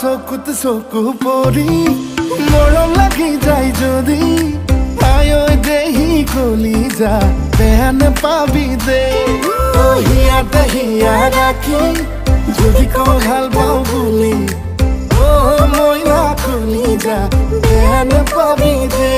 চকুত চকু পৰি মৰম লাগি যায় যদি আয় দেহি কলিজা বেয়া নাপাবি দে হিয়াতে হিয়া ৰাখি যদি কওঁ ভাল পাওঁ বুলি মই না কলিজা বেয়া নাপাবি দে